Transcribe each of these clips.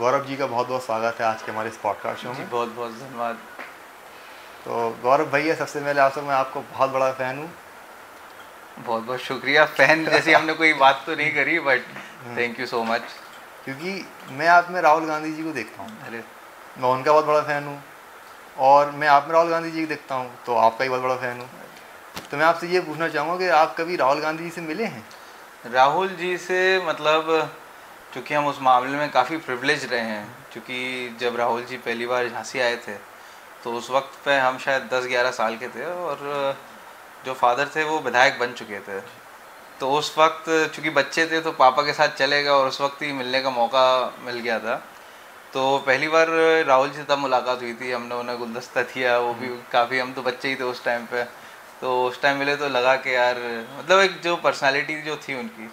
गौरव जी का बहुत बहुत स्वागत है आज के हमारे इस पॉडकास्ट शो जी में। बहुत बहुत धन्यवाद। तो गौरव भैया, सबसे पहले आपसे मैं आपको बहुत बड़ा फ़ैन हूँ। बहुत बहुत शुक्रिया। फ़ैन जैसी हमने कोई बात तो नहीं करी, but thank you so much. क्योंकि मैं आप में राहुल गांधी जी को देखता हूँ, अरे मैं उनका बहुत बड़ा फ़ैन हूँ। और मैं आप में राहुल गांधी जी को देखता हूँ तो आपका ही बहुत बड़ा फ़ैन हूँ। तो मैं आपसे ये पूछना चाहूँगा कि आप कभी राहुल गांधी जी से मिले हैं? राहुल जी से मतलब, चूँकि हम उस मामले में काफ़ी प्रिविलेज रहे हैं, क्योंकि जब राहुल जी पहली बार झांसी आए थे तो उस वक्त पे हम शायद 10-11 साल के थे, और जो फादर थे वो विधायक बन चुके थे। तो उस वक्त चूँकि बच्चे थे तो पापा के साथ चले गए और उस वक्त ही मिलने का मौका मिल गया था। तो पहली बार राहुल जी से तब मुलाकात हुई थी, हमने उन्हें गुलदस्ता दिया, वो भी काफ़ी, हम तो बच्चे ही थे उस टाइम पे। तो उस टाइम मिले तो लगा कि यार, मतलब एक जो पर्सनालिटी जो थी उनकी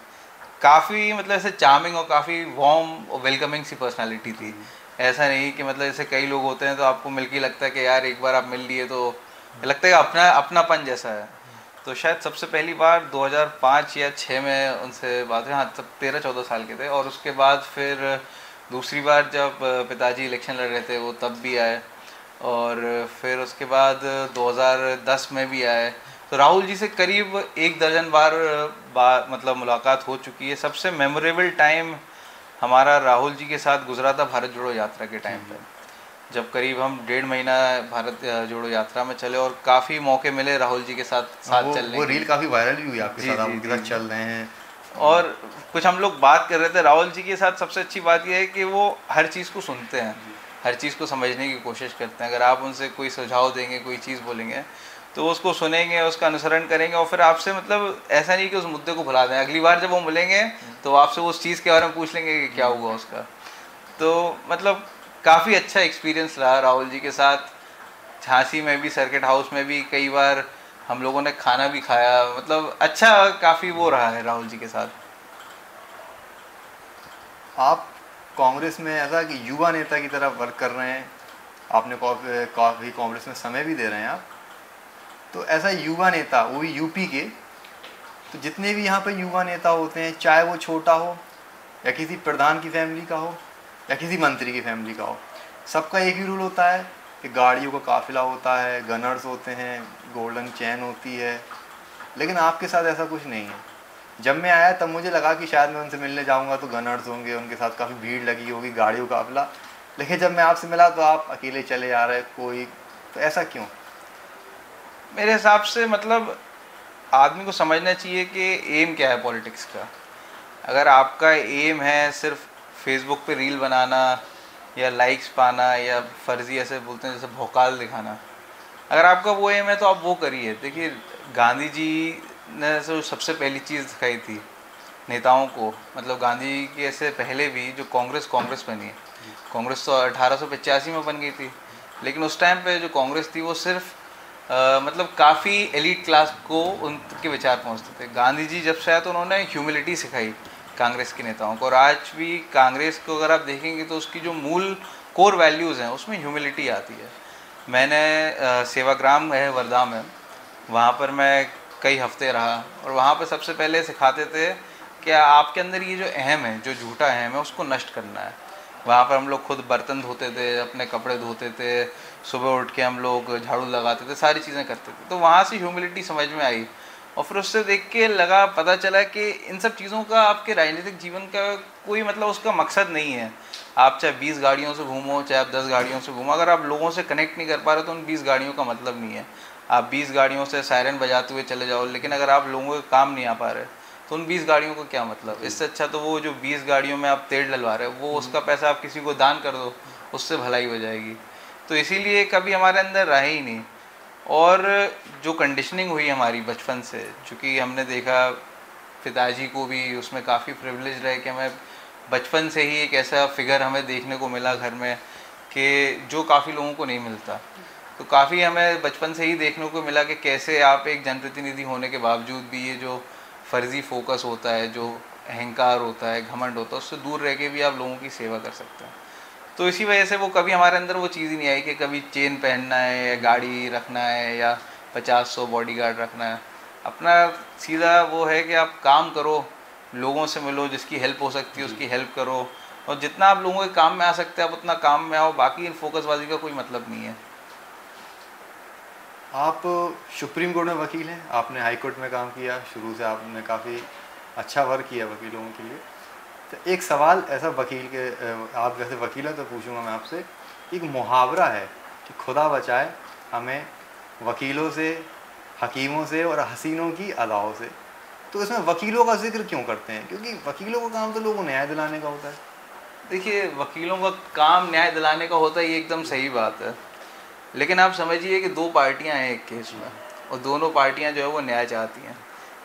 काफ़ी, मतलब ऐसे चार्मिंग और काफ़ी वार्म और वेलकमिंग सी पर्सनालिटी थी। ऐसा नहीं कि मतलब जैसे कई लोग होते हैं तो आपको मिल के लगता है कि यार एक बार आप मिल लिए तो लगता है कि अपना अपनापन जैसा है। तो शायद सबसे पहली बार 2005 या 6 में उनसे बात हुई, हाँ तब 13-14 साल के थे। और उसके बाद फिर दूसरी बार जब पिताजी इलेक्शन लड़ रहे थे वो तब भी आए, और फिर उसके बाद 2010 में भी आए। तो राहुल जी से करीब 1 दर्जन बार मतलब मुलाकात हो चुकी है। सबसे मेमोरेबल टाइम हमारा राहुल जी के साथ गुजरा था भारत जोड़ो यात्रा के टाइम पे, जब करीब हम 1.5 महीना भारत जोड़ो यात्रा में चले और काफ़ी मौके मिले राहुल जी के साथ हाँ, साथ चलने वो की। रील काफ़ी वायरल भी हुई आपके जी साथ, आप जी उनके जी साथ जी। चल रहे हैं। और कुछ हम लोग बात कर रहे थे राहुल जी के साथ, सबसे अच्छी बात यह है कि वो हर चीज़ को सुनते हैं, हर चीज़ को समझने की कोशिश करते हैं। अगर आप उनसे कोई सुझाव देंगे, कोई चीज़ बोलेंगे तो वो उसको सुनेंगे, उसका अनुसरण करेंगे, और फिर आपसे, मतलब ऐसा नहीं कि उस मुद्दे को भुला दें, अगली बार जब वो मिलेंगे तो आपसे उस चीज़ के बारे में पूछ लेंगे कि क्या हुआ उसका। तो मतलब काफ़ी अच्छा एक्सपीरियंस रहा राहुल जी के साथ। झांसी में भी, सर्किट हाउस में भी कई बार हम लोगों ने खाना भी खाया, मतलब अच्छा काफ़ी वो रहा है राहुल जी के साथ। आप कांग्रेस में ऐसा कि युवा नेता की तरह वर्क कर रहे हैं, आपने काफ़ी कांग्रेस में समय भी दे रहे हैं आप। तो ऐसा युवा नेता, वो भी यूपी के, तो जितने भी यहाँ पर युवा नेता होते हैं, चाहे वो छोटा हो या किसी प्रधान की फैमिली का हो या किसी मंत्री की फैमिली का हो, सबका एक ही रूल होता है कि गाड़ियों का काफिला होता है, गनर्स होते हैं, गोल्डन चैन होती है। लेकिन आपके साथ ऐसा कुछ नहीं है। जब मैं आया तब मुझे लगा कि शायद मैं उनसे मिलने जाऊंगा तो गनर्स होंगे, उनके साथ काफ़ी भीड़ लगी होगी, गाड़ियों का काफिला। लेकिन जब मैं आपसे मिला तो आप अकेले चले आ रहे कोई, तो ऐसा क्यों? मेरे हिसाब से मतलब आदमी को समझना चाहिए कि एम क्या है पॉलिटिक्स का। अगर आपका एम है सिर्फ फेसबुक पे रील बनाना या लाइक्स पाना या फर्जी, ऐसे बोलते हैं जैसे भौकाल दिखाना, अगर आपका वो एम है तो आप वो करिए। देखिए, गांधी जी ने जो सबसे पहली चीज़ दिखाई थी नेताओं को, मतलब गांधी के से पहले भी जो कांग्रेस बनी है, कांग्रेस तो 1885 में बन गई थी, लेकिन उस टाइम पे जो कांग्रेस थी वो सिर्फ मतलब काफ़ी एलिट क्लास को उनके विचार पहुंचते थे। गांधी जी जब से आए तो उन्होंने ह्यूमिलिटी सिखाई कांग्रेस के नेताओं को, और आज भी कांग्रेस को अगर आप देखेंगे तो उसकी जो मूल कोर वैल्यूज़ हैं उसमें ह्यूमिलिटी आती है। मैंने सेवाग्राम है वर्धा में, वहाँ पर मैं कई हफ्ते रहा, और वहाँ पर सबसे पहले सिखाते थे कि आपके अंदर ये जो अहम है, जो झूठा अहम है, उसको नष्ट करना है। वहाँ पर हम लोग खुद बर्तन धोते थे, अपने कपड़े धोते थे, सुबह उठ के हम लोग झाड़ू लगाते थे, सारी चीज़ें करते थे। तो वहाँ से ह्यूमिलिटी समझ में आई, और फिर उससे देख के लगा, पता चला कि इन सब चीज़ों का आपके राजनीतिक जीवन का कोई मतलब उसका मकसद नहीं है। आप चाहे 20 गाड़ियों से घूमो, चाहे आप 10 गाड़ियों से घूमो, अगर आप लोगों से कनेक्ट नहीं कर पा रहे तो उन 20 गाड़ियों का मतलब नहीं है। आप 20 गाड़ियों से सायरन बजाते हुए चले जाओ, लेकिन अगर आप लोगों के काम नहीं आ पा रहे तो उन 20 गाड़ियों को क्या मतलब। इससे अच्छा तो वो जो 20 गाड़ियों में आप तेल डलवा रहे हो, वो उसका पैसा आप किसी को दान कर दो, उससे भलाई हो जाएगी। तो इसीलिए कभी हमारे अंदर रहे ही नहीं। और जो कंडीशनिंग हुई हमारी बचपन से, चूँकि हमने देखा पिताजी को भी उसमें काफ़ी प्रिविलेज रहे कि हमें बचपन से ही एक ऐसा फिगर हमें देखने को मिला घर में कि जो काफ़ी लोगों को नहीं मिलता। तो काफ़ी हमें बचपन से ही देखने को मिला कि कैसे आप एक जनप्रतिनिधि होने के बावजूद भी ये जो फर्जी फोकस होता है, जो अहंकार होता है, घमंड होता है, उससे दूर रह के भी आप लोगों की सेवा कर सकते हैं। तो इसी वजह से वो कभी हमारे अंदर वो चीज़ ही नहीं आई कि कभी चेन पहनना है या गाड़ी रखना है या 50-100 बॉडीगार्ड रखना है। अपना सीधा वो है कि आप काम करो, लोगों से मिलो, जिसकी हेल्प हो सकती है उसकी हेल्प करो, और जितना आप लोगों के काम में आ सकते हैं आप उतना काम में आओ, बाकी इन फोकसबाजी का कोई मतलब नहीं है। आप सुप्रीम कोर्ट में वकील हैं, आपने हाई कोर्ट में काम किया, शुरू से आपने काफ़ी अच्छा वर्क किया वकीलों के लिए। तो एक सवाल ऐसा वकील के, आप जैसे वकील हैं तो पूछूंगा मैं आपसे, एक मुहावरा है कि खुदा बचाए हमें वकीलों से, हकीमों से और हसीनों की अदाओं से। तो इसमें वकीलों का जिक्र क्यों करते हैं? क्योंकि वकीलों का काम तो लोगों को न्याय दिलाने का होता है। देखिए, वकीलों का काम न्याय दिलाने का होता है, ये एकदम सही बात है, लेकिन आप समझिए कि दो पार्टियां हैं एक केस में, और दोनों पार्टियां जो है वो न्याय चाहती हैं।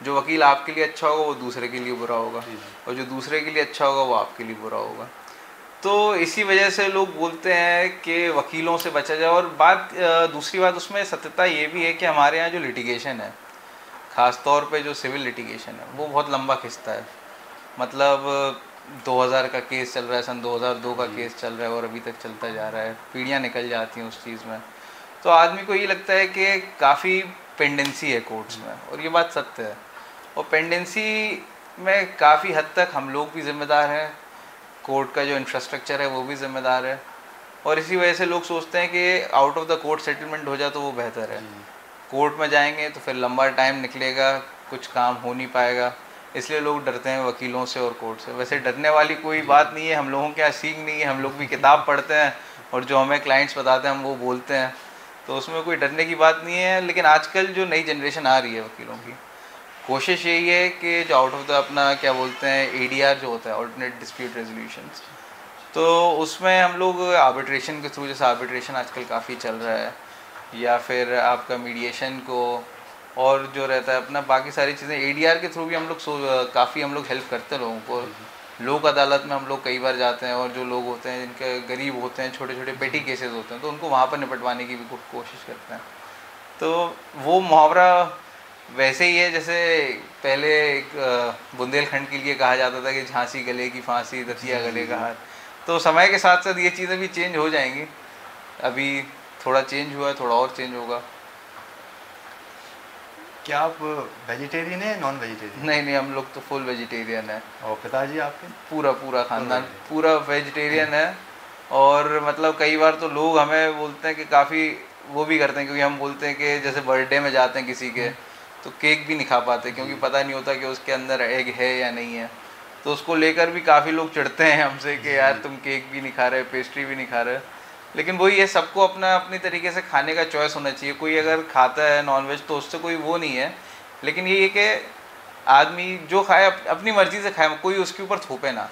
जो वकील आपके लिए अच्छा होगा वो दूसरे के लिए बुरा होगा, और जो दूसरे के लिए अच्छा होगा वो आपके लिए बुरा होगा। तो इसी वजह से लोग बोलते हैं कि वकीलों से बचा जाए। और दूसरी बात उसमें सत्यता ये भी है कि हमारे यहाँ जो लिटिगेशन है, ख़ास तौर पे जो सिविल लिटिगेशन है, वो बहुत लंबा खिंचता है। मतलब 2000 का केस चल रहा है, सन 2002 का केस चल रहा है और अभी तक चलता जा रहा है, पीढ़ियाँ निकल जाती हैं उस चीज़ में। तो आदमी को ये लगता है कि काफ़ी पेंडेंसी है कोर्ट्स में, और ये बात सत्य है। और पेंडेंसी में काफ़ी हद तक हम लोग भी ज़िम्मेदार हैं, कोर्ट का जो इंफ्रास्ट्रक्चर है वो भी ज़िम्मेदार है, और इसी वजह से लोग सोचते हैं कि out of the court settlement हो जाए तो वो बेहतर है। कोर्ट में जाएंगे तो फिर लंबा टाइम निकलेगा, कुछ काम हो नहीं पाएगा, इसलिए लोग डरते हैं वकीलों से और कोर्ट से। वैसे डरने वाली कोई बात नहीं है, हम लोगों के यहाँ सीख नहीं है, हम लोग भी किताब पढ़ते हैं और जो हमें क्लाइंट्स बताते हैं हम वो बोलते हैं, तो उसमें कोई डरने की बात नहीं है। लेकिन आजकल जो नई जनरेशन आ रही है वकीलों की, कोशिश यही है कि जो आउट ऑफ द अपना क्या बोलते हैं ADR जो होता है, ऑल्टरनेट डिस्प्यूट रेजोल्यूशन, तो उसमें हम लोग आर्बिट्रेशन के थ्रू, जैसे आर्बिट्रेशन आजकल काफ़ी चल रहा है, या फिर आपका मीडिएशन को, और जो रहता है अपना बाकी सारी चीज़ें ADR के थ्रू भी हम लोग काफ़ी हम लोग हेल्प करते हैं लोगों को। लोक अदालत में हम लोग कई बार जाते हैं, और जो लोग होते हैं जिनके गरीब होते हैं, छोटे छोटे पेटी केसेस होते हैं, तो उनको वहाँ पर निपटवाने की भी कोशिश करते हैं। तो वो मुहावरा वैसे ही है जैसे पहले एक बुंदेलखंड के लिए कहा जाता था कि झांसी गले की फांसी, दतिया गले का हार। तो समय के साथ साथ ये चीज़ें भी चेंज हो जाएंगी, अभी थोड़ा चेंज हुआ है, थोड़ा और चेंज होगा। क्या आप वेजिटेरियन है, नॉन वेजिटेरियन? नहीं, हम लोग तो फुल वेजिटेरियन है। और पिताजी आपके? पूरा खानदान पूरा वेजिटेरियन है। और मतलब कई बार तो लोग हमें बोलते हैं कि काफ़ी वो भी करते हैं, क्योंकि हम बोलते हैं कि जैसे बर्थडे में जाते हैं किसी के, तो केक भी नहीं खा पाते, क्योंकि पता नहीं होता कि उसके अंदर एग है या नहीं है। तो उसको लेकर भी काफ़ी लोग चिढ़ते हैं हमसे कि यार तुम केक भी नहीं खा रहे, पेस्ट्री भी नहीं खा रहे। लेकिन वही है, सबको अपना अपनी तरीके से खाने का चॉइस होना चाहिए। कोई अगर खाता है नॉनवेज तो उससे कोई वो नहीं है, लेकिन ये है कि आदमी जो खाए अपनी मर्जी से खाए, कोई उसके ऊपर थोपे ना।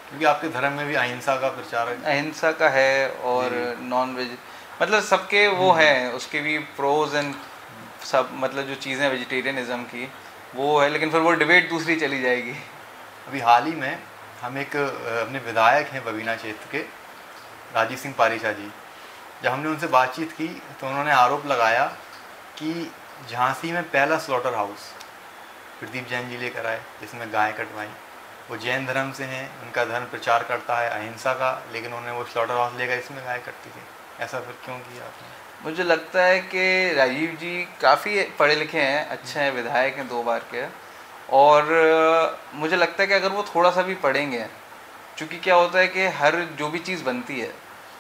क्योंकि आपके धर्म में भी अहिंसा का प्रचार है। अहिंसा का है, और नॉन वेज मतलब सबके वो हैं, उसके भी प्रोज एंड सब, मतलब जो चीज़ें वेजिटेरियनिज्म की वो है, लेकिन फिर वो डिबेट दूसरी चली जाएगी। अभी हाल ही में हम एक अपने विधायक हैं बबीना क्षेत्र के, राजीव सिंह पारीशा जी, जब हमने उनसे बातचीत की तो उन्होंने आरोप लगाया कि झांसी में पहला स्लॉटर हाउस प्रदीप जैन जी लेकर आए जिसमें गाय कटवाई। वो जैन धर्म से हैं, उनका धर्म प्रचार करता है अहिंसा का, लेकिन उन्होंने वो स्लॉटर हाउस लेकर इसमें गाय कटती थी। ऐसा फिर क्यों किया आपने? मुझे लगता है कि राजीव जी काफ़ी पढ़े लिखे हैं, अच्छे हैं, विधायक हैं 2 बार के, और मुझे लगता है कि अगर वो थोड़ा सा भी पढ़ेंगे, चूँकि क्या होता है कि हर जो भी चीज़ बनती है,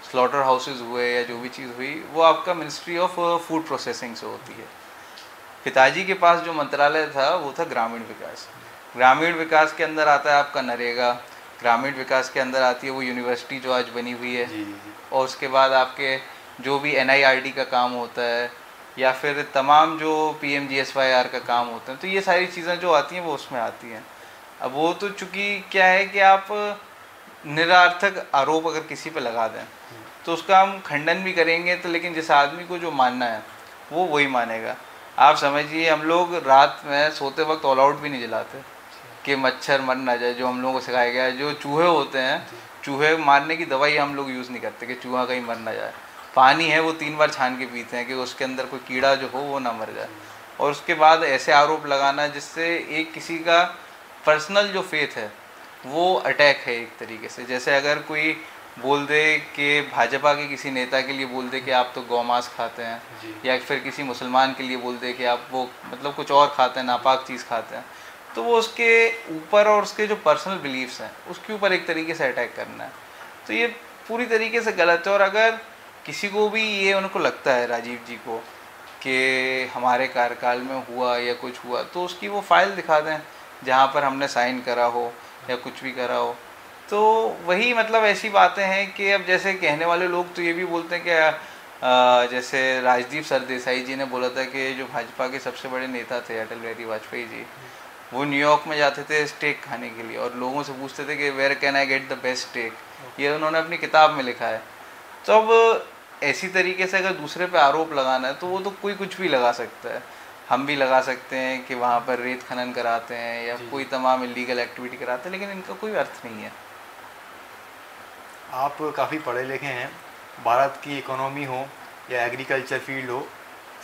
स्लॉटर हाउसेज हुए या जो भी चीज़ हुई, वो आपका मिनिस्ट्री ऑफ फूड प्रोसेसिंग से होती है। पिताजी के पास जो मंत्रालय था वो था ग्रामीण विकास। ग्रामीण विकास के अंदर आता है आपका नरेगा, ग्रामीण विकास के अंदर आती है वो यूनिवर्सिटी जो आज बनी हुई है, और उसके बाद आपके जो भी NIRD का काम होता है, या फिर तमाम जो PMGSYR का काम होता है, तो ये सारी चीज़ें जो आती हैं वो उसमें आती हैं। अब वो तो चूँकि क्या है कि आप निरर्थक आरोप अगर किसी पे लगा दें तो उसका हम खंडन भी करेंगे, तो लेकिन जिस आदमी को जो मानना है वो वही मानेगा। आप समझिए, हम लोग रात में सोते वक्त ऑल आउट भी नहीं जलाते कि मच्छर मर ना जाए, जो हम लोगों को सिखाया गया है। जो चूहे होते हैं, चूहे मारने की दवाई हम लोग यूज़ नहीं करते कि चूहा कहीं मर ना जाए। पानी है वो 3 बार छान के पीते हैं कि उसके अंदर कोई कीड़ा जो हो वो ना मर जाए। और उसके बाद ऐसे आरोप लगाना जिससे एक किसी का पर्सनल जो फेथ है वो अटैक है एक तरीके से। जैसे अगर कोई बोल दे कि भाजपा के किसी नेता के लिए बोल दे कि आप तो गौमांस खाते हैं, या फिर किसी मुसलमान के लिए बोल दे कि आप वो मतलब कुछ और खाते हैं, नापाक चीज़ खाते हैं, तो वो उसके ऊपर और उसके जो पर्सनल बिलीफ्स हैं उसके ऊपर एक तरीके से अटैक करना है, तो ये पूरी तरीके से गलत है। और अगर किसी को भी ये उनको लगता है राजीव जी को कि हमारे कार्यकाल में हुआ या कुछ हुआ, तो उसकी वो फाइल दिखा दें जहाँ पर हमने साइन करा हो या कुछ भी करा हो। तो वही मतलब ऐसी बातें हैं कि अब जैसे कहने वाले लोग तो ये भी बोलते हैं कि जैसे राजदीप सरदेसाई जी ने बोला था कि जो भाजपा के सबसे बड़े नेता थे अटल बिहारी वाजपेयी जी, वो न्यूयॉर्क में जाते थे स्टेक खाने के लिए और लोगों से पूछते थे कि where can I get the best steak. ये उन्होंने अपनी किताब में लिखा है। तो अब ऐसी तरीके से अगर दूसरे पे आरोप लगाना है तो वो तो कोई कुछ भी लगा सकता है। हम भी लगा सकते हैं कि वहाँ पर रेत खनन कराते हैं या कोई तमाम इलीगल एक्टिविटी कराते हैं, लेकिन इनका कोई अर्थ नहीं है। आप काफ़ी पढ़े लिखे हैं, भारत की इकोनॉमी हो या एग्रीकल्चर फील्ड हो,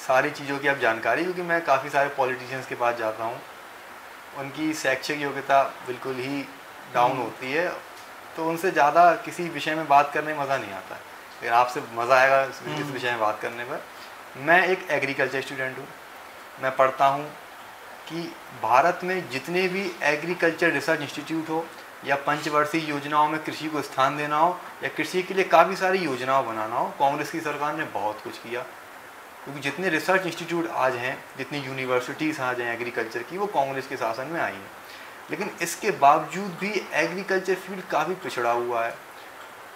सारी चीज़ों की आप जानकारी, क्योंकि मैं काफ़ी सारे पॉलिटिशियंस के पास जाता हूँ, उनकी शैक्षिक योग्यता बिल्कुल ही डाउन होती है, तो उनसे ज़्यादा किसी विषय में बात करने में मज़ा नहीं आता है। लेकिन आपसे मज़ा आएगा इस विषय में बात करने पर। मैं एक एग्रीकल्चर स्टूडेंट हूँ, मैं पढ़ता हूँ कि भारत में जितने भी एग्रीकल्चर रिसर्च इंस्टीट्यूट हो या पंचवर्षीय योजनाओं में कृषि को स्थान देना हो या कृषि के लिए काफ़ी सारी योजनाओं बनाना हो, कांग्रेस की सरकार ने बहुत कुछ किया। क्योंकि जितने रिसर्च इंस्टीट्यूट आज हैं, जितनी यूनिवर्सिटीज़ आज हैं एग्रीकल्चर की, वो कांग्रेस के शासन में आई हैं। लेकिन इसके बावजूद भी एग्रीकल्चर फील्ड काफ़ी पिछड़ा हुआ है।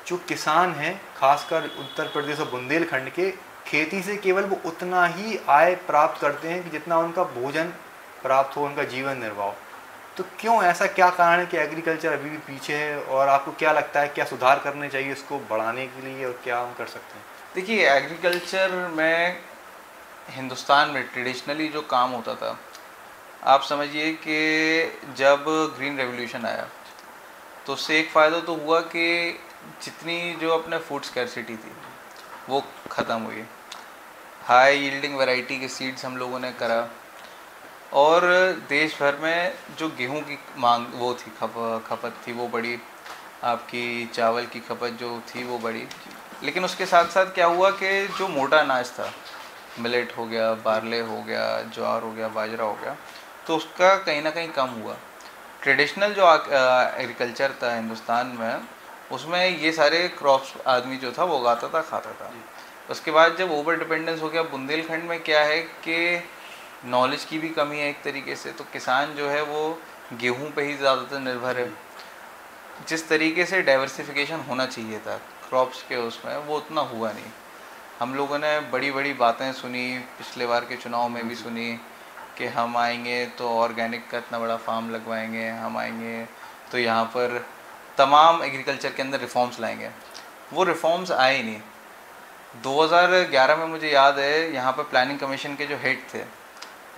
जो किसान हैं, खासकर उत्तर प्रदेश और बुंदेलखंड के, खेती से केवल वो उतना ही आय प्राप्त करते हैं कि जितना उनका भोजन प्राप्त हो, उनका जीवन निर्वाह। तो क्यों, ऐसा क्या कारण है कि एग्रीकल्चर अभी भी पीछे है, और आपको क्या लगता है क्या सुधार करने चाहिए इसको बढ़ाने के लिए, और क्या हम कर सकते हैं? देखिए, एग्रीकल्चर में हिंदुस्तान में ट्रेडिशनली जो काम होता था, आप समझिए कि जब ग्रीन रेवोल्यूशन आया तो उससे एक फ़ायदा तो हुआ कि जितनी जो अपने फूड स्कैरसिटी थी वो ख़त्म हुई। हाई यील्डिंग वैरायटी के सीड्स हम लोगों ने करा, और देश भर में जो गेहूं की मांग वो थी, खपत थी वो बढ़ी, आपकी चावल की खपत जो थी वो बढ़ी। लेकिन उसके साथ साथ क्या हुआ कि जो मोटा अनाज था, मिलेट हो गया, बारले हो गया, ज्वार हो गया, बाजरा हो गया, तो उसका कहीं ना कहीं कम हुआ। ट्रेडिशनल जो एग्रीकल्चर था हिंदुस्तान में, उसमें ये सारे क्रॉप्स आदमी जो था वो उगाता था, खाता था। उसके बाद जब ओवर डिपेंडेंस हो गया, बुंदेलखंड में क्या है कि नॉलेज की भी कमी है एक तरीके से, तो किसान जो है वो गेहूं पे ही ज़्यादातर निर्भर है। जिस तरीके से डाइवर्सिफिकेशन होना चाहिए था क्रॉप्स के उसमें, वो उतना हुआ नहीं। हम लोगों ने बड़ी बड़ी बातें सुनी, पिछले बार के चुनाव में भी सुनी कि हम आएंगे तो ऑर्गेनिक का इतना बड़ा फार्म लगवाएंगे, हम आएंगे तो यहाँ पर तमाम एग्रीकल्चर के अंदर रिफॉर्म्स लाएंगे। वो रिफॉर्म्स आए ही नहीं। 2011 में मुझे याद है यहाँ पर प्लानिंग कमीशन के जो हेड थे,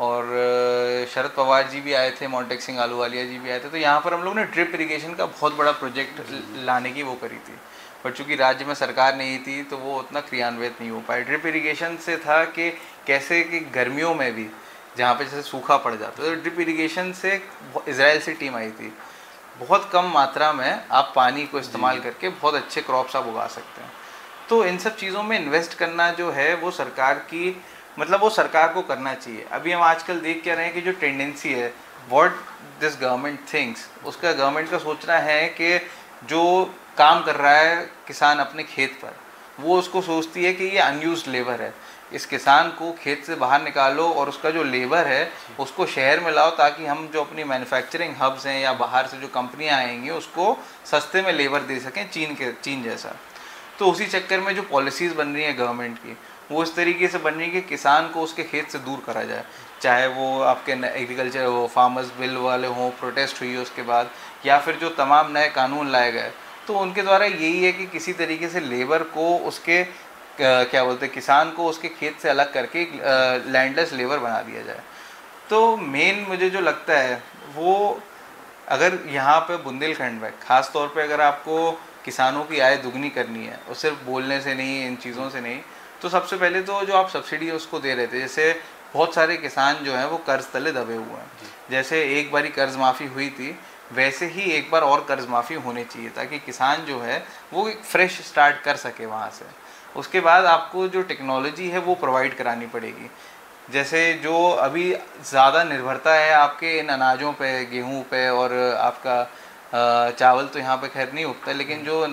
और शरद पवार जी भी आए थे, मोंटेक सिंह आलूवालिया जी भी आए थे, तो यहाँ पर हम लोग ने ड्रिप इरिगेशन का बहुत बड़ा प्रोजेक्ट लाने की वो करी थी। पर चूँकि राज्य में सरकार नहीं थी तो वो उतना क्रियान्वित नहीं हो पाया। ड्रिप इरिगेशन से था कि कैसे कि गर्मियों में भी जहाँ पे जैसे सूखा पड़ जाता है, तो ड्रिप इरिगेशन से इजराइल से टीम आई थी। बहुत कम मात्रा में आप पानी को इस्तेमाल करके बहुत अच्छे क्रॉप्स आप उगा सकते हैं। तो इन सब चीज़ों में इन्वेस्ट करना जो है वो सरकार की, मतलब वो सरकार को करना चाहिए। अभी हम आजकल देख क्या रहे हैं कि जो टेंडेंसी है, व्हाट दिस गवर्नमेंट थिंक्स, उसका गवर्नमेंट का सोचना है कि जो काम कर रहा है किसान अपने खेत पर, वो उसको सोचती है कि ये अनयूज्ड लेबर है, इस किसान को खेत से बाहर निकालो और उसका जो लेबर है उसको शहर में लाओ, ताकि हम जो अपनी मैन्युफैक्चरिंग हब्स हैं या बाहर से जो कंपनियां आएंगी उसको सस्ते में लेबर दे सकें, चीन जैसा। तो उसी चक्कर में जो पॉलिसीज़ बन रही हैं गवर्नमेंट की, वो इस तरीके से बन रही है कि किसान को उसके खेत से दूर करा जाए। चाहे वो आपके एग्रीकल्चर वो फार्मर्स बिल वाले हों, प्रोटेस्ट हुई उसके बाद, या फिर जो तमाम नए कानून लाए गए, तो उनके द्वारा यही है कि किसी तरीके से लेबर को उसके क्या बोलते हैं, किसान को उसके खेत से अलग करके लैंडलेस लेबर बना दिया जाए। तो मेन मुझे जो लगता है वो, अगर यहाँ पे बुंदेलखंड में ख़ास तौर पे अगर आपको किसानों की आय दुगनी करनी है, और सिर्फ बोलने से नहीं, इन चीज़ों से नहीं, तो सबसे पहले तो जो आप सब्सिडी उसको दे रहे थे, जैसे बहुत सारे किसान जो हैं वो कर्ज तले दबे हुए हैं। जैसे एक बारी कर्ज माफ़ी हुई थी, वैसे ही एक बार और कर्ज माफ़ी होनी चाहिए, ताकि किसान जो है वो एक फ्रेश स्टार्ट कर सके वहाँ से। उसके बाद आपको जो टेक्नोलॉजी है वो प्रोवाइड करानी पड़ेगी। जैसे जो अभी ज़्यादा निर्भरता है आपके इन अनाजों पे, गेहूं पे और आपका चावल तो यहाँ पे खैर नहीं उगता, लेकिन जो